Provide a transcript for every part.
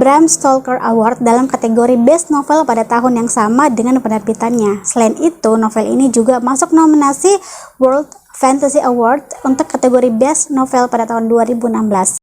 Bram Stoker Award dalam kategori Best Novel pada tahun yang sama dengan penerbitannya. Selain itu, novel ini juga masuk nominasi World Fantasy Award untuk kategori Best Novel pada tahun 2016.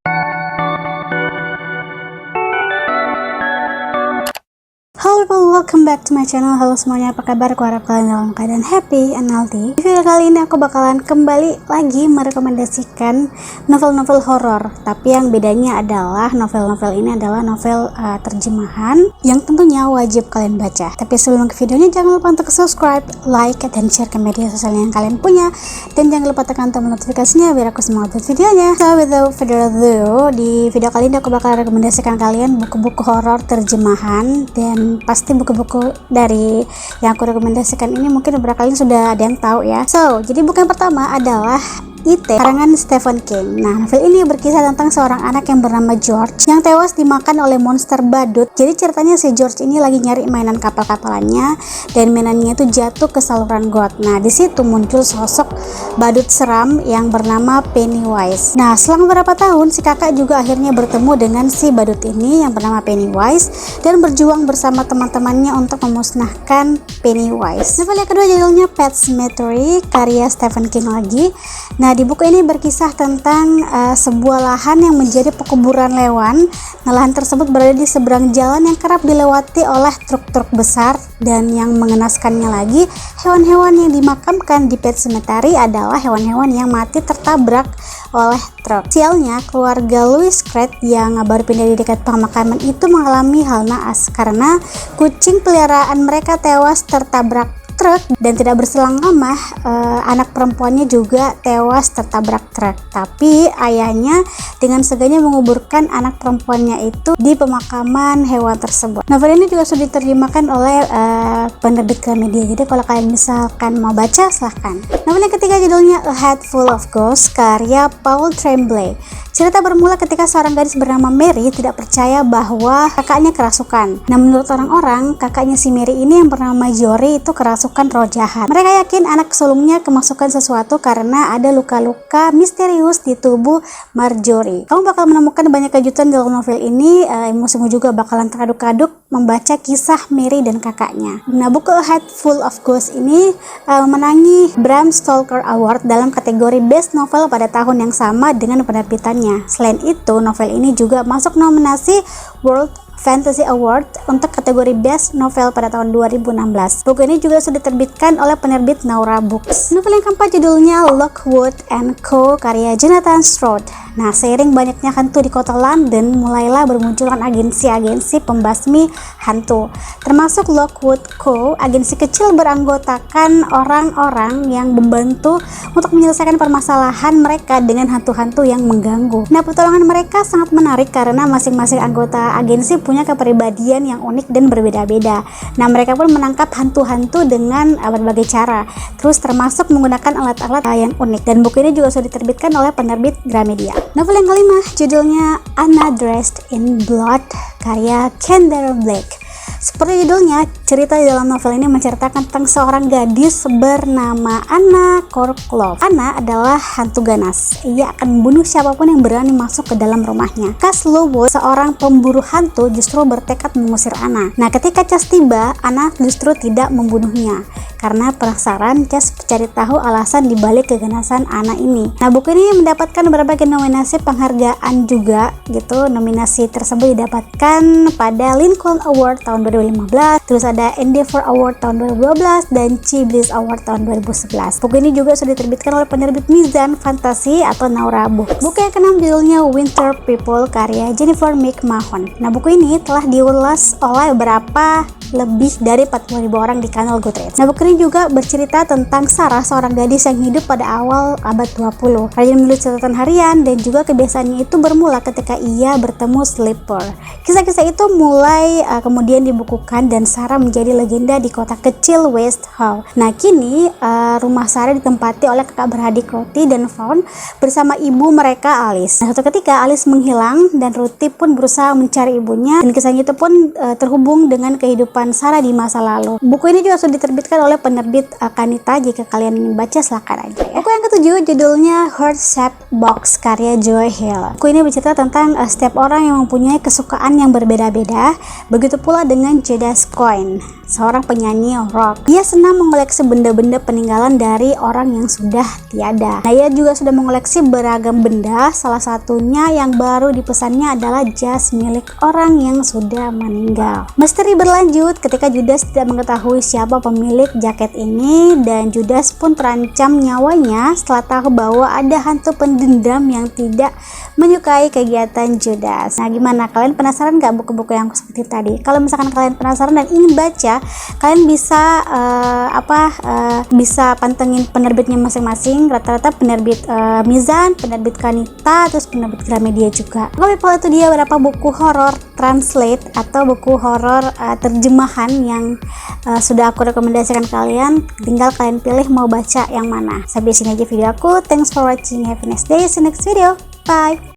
Halo people, welcome back to my channel. Halo semuanya, apa kabar? Aku harap kalian dalam keadaan happy and healthy. Di video kali ini aku bakalan kembali lagi merekomendasikan novel-novel horor. Tapi yang bedanya adalah novel-novel ini adalah novel terjemahan yang tentunya wajib kalian baca. Tapi sebelum ke videonya, jangan lupa untuk subscribe, like, dan share ke media sosial yang kalian punya. Dan jangan lupa tekan tombol notifikasinya biar aku semangat buat videonya. So without further ado, di video kali ini aku bakal rekomendasikan kalian buku-buku horor terjemahan. Dan pasti buku-buku dari yang aku rekomendasikan ini mungkin beberapa kalian sudah ada yang tahu ya. So, jadi buku yang pertama adalah IT karangan Stephen King. Nah, novel ini berkisah tentang seorang anak yang bernama George yang tewas dimakan oleh monster badut. Jadi ceritanya si George ini lagi nyari mainan kapal-kapalannya dan mainannya itu jatuh ke saluran got. Nah, di situ muncul sosok badut seram yang bernama Pennywise. Nah, selang beberapa tahun si kakak juga akhirnya bertemu dengan si badut ini yang bernama Pennywise dan berjuang bersama teman-temannya untuk memusnahkan Pennywise. Novel yang kedua judulnya Pet Cemetery karya Stephen King lagi. Nah, di buku ini berkisah tentang sebuah lahan yang menjadi pekuburan hewan. Nah, lahan tersebut berada di seberang jalan yang kerap dilewati oleh truk-truk besar, dan yang mengenaskannya lagi, hewan-hewan yang dimakamkan di Pet Cemetery adalah hewan-hewan yang mati tertabrak oleh truk. Sialnya, keluarga Louis Creed yang baru pindah di dekat pemakaman itu mengalami hal naas karena kucing peliharaan mereka tewas tertabrak truk, dan tidak berselang lama anak perempuannya juga tewas tertabrak truk. Tapi ayahnya dengan seganya menguburkan anak perempuannya itu di pemakaman hewan tersebut. Novel ini juga sudah diterjemahkan oleh penerbit Gramedia. Jadi kalau kalian misalkan mau baca, silahkan. Novel yang ketiga judulnya A Head Full of Ghosts karya Paul Tremblay. Cerita bermula ketika seorang gadis bernama Mary tidak percaya bahwa kakaknya kerasukan. Nah, menurut orang-orang, kakaknya si Mary ini yang bernama Jory itu kerasukan roh jahat. Mereka yakin anak sulungnya kemasukan sesuatu karena ada luka-luka misterius di tubuh Marjorie. Kamu bakal menemukan banyak kejutan dalam novel ini. Emosimu juga bakalan teraduk-aduk membaca kisah Mary dan kakaknya. Nah, buku A Head Full of Ghosts ini menangi Bram Stoker Award dalam kategori Best Novel pada tahun yang sama dengan penerbitannya. Selain itu, novel ini juga masuk nominasi World Fantasy Award untuk kategori Best Novel pada tahun 2016. Buku ini juga sudah diterbitkan oleh penerbit Naura Books. Novel yang keempat judulnya Lockwood & Co. karya Jonathan Stroud. Nah, seiring banyaknya hantu di kota London, mulailah bermunculan agensi-agensi pembasmi hantu. Termasuk Lockwood Co., agensi kecil beranggotakan orang-orang yang membantu untuk menyelesaikan permasalahan mereka dengan hantu-hantu yang mengganggu. Nah, pertolongan mereka sangat menarik karena masing-masing anggota agensi punya kepribadian yang unik dan berbeda-beda. Nah, mereka pun menangkap hantu-hantu dengan berbagai cara, terus termasuk menggunakan alat-alat yang unik. Dan buku ini juga sudah diterbitkan oleh penerbit Gramedia. Novel yang kelima judulnya Anna Dressed in Blood karya Kendall Blake. Seperti judulnya, cerita di dalam novel ini menceritakan tentang seorang gadis bernama Anna Korklov. Anna adalah hantu ganas. Ia akan membunuh siapapun yang berani masuk ke dalam rumahnya. Cas Lobo, seorang pemburu hantu, justru bertekad mengusir Anna. Nah, ketika Cas tiba, Anna justru tidak membunuhnya. Karena penasaran, Cas mencari tahu alasan dibalik keganasan Anna ini. Nah, buku ini mendapatkan berbagai nominasi penghargaan juga gitu. Nominasi tersebut didapatkan pada Lincoln Award tahun 2015, terus ada Endeavor Award tahun 2012 dan Chiblis Award tahun 2011. Buku ini juga sudah diterbitkan oleh penerbit Mizan Fantasi atau Naura Books. Buku yang keenam judulnya Winter People karya Jennifer McMahon. Nah, buku ini telah diulas oleh lebih dari 40.000 orang di kanal Goodreads. Nah, buku ini juga bercerita tentang Sarah, seorang gadis yang hidup pada awal abad 20. Rajin menulis catatan harian dan juga kebiasaannya itu bermula ketika ia bertemu Slipper. Kisah-kisah itu mulai kemudian dibukukan dan Sarah menjadi legenda di kota kecil West Hall. Nah, kini rumah Sarah ditempati oleh kakak beradik Ruthie dan Vaughn bersama ibu mereka Alice. Nah, suatu ketika Alice menghilang dan Ruthie pun berusaha mencari ibunya, dan kisahnya itu pun terhubung dengan kehidupan Sarah di masa lalu. Buku ini juga sudah diterbitkan oleh penerbit Kanita. Jika kalian ingin baca silakan aja ya. Buku yang ketujuh judulnya Heart Shaped Box karya Joy Hill. Buku ini bercerita tentang setiap orang yang mempunyai kesukaan yang berbeda-beda. Begitu pula dengan Judas Coin, seorang penyanyi rock. Dia senang mengoleksi benda-benda peninggalan dari orang yang sudah tiada. Nah, ia juga sudah mengoleksi beragam benda. Salah satunya yang baru dipesannya adalah jas milik orang yang sudah meninggal. Misteri berlanjut ketika Judas tidak mengetahui siapa pemilik jaket ini, dan Judas pun terancam nyawanya setelah tahu bahwa ada hantu pendendam yang tidak menyukai kegiatan Judas. Nah, gimana? Kalian penasaran nggak buku-buku yang seperti tadi? Kalau misalkan kalian penasaran dan ingin baca, kalian bisa bisa pantengin penerbitnya masing-masing. Rata-rata penerbit Mizan, penerbit Kanita, terus penerbit Gramedia juga. Kalau itu dia beberapa buku horor translate atau buku horor terjemahan yang sudah aku rekomendasikan kalian. Tinggal kalian pilih mau baca yang mana. Sampai sini aja video aku. Thanks for watching. Have a nice day. See you next video. Bye.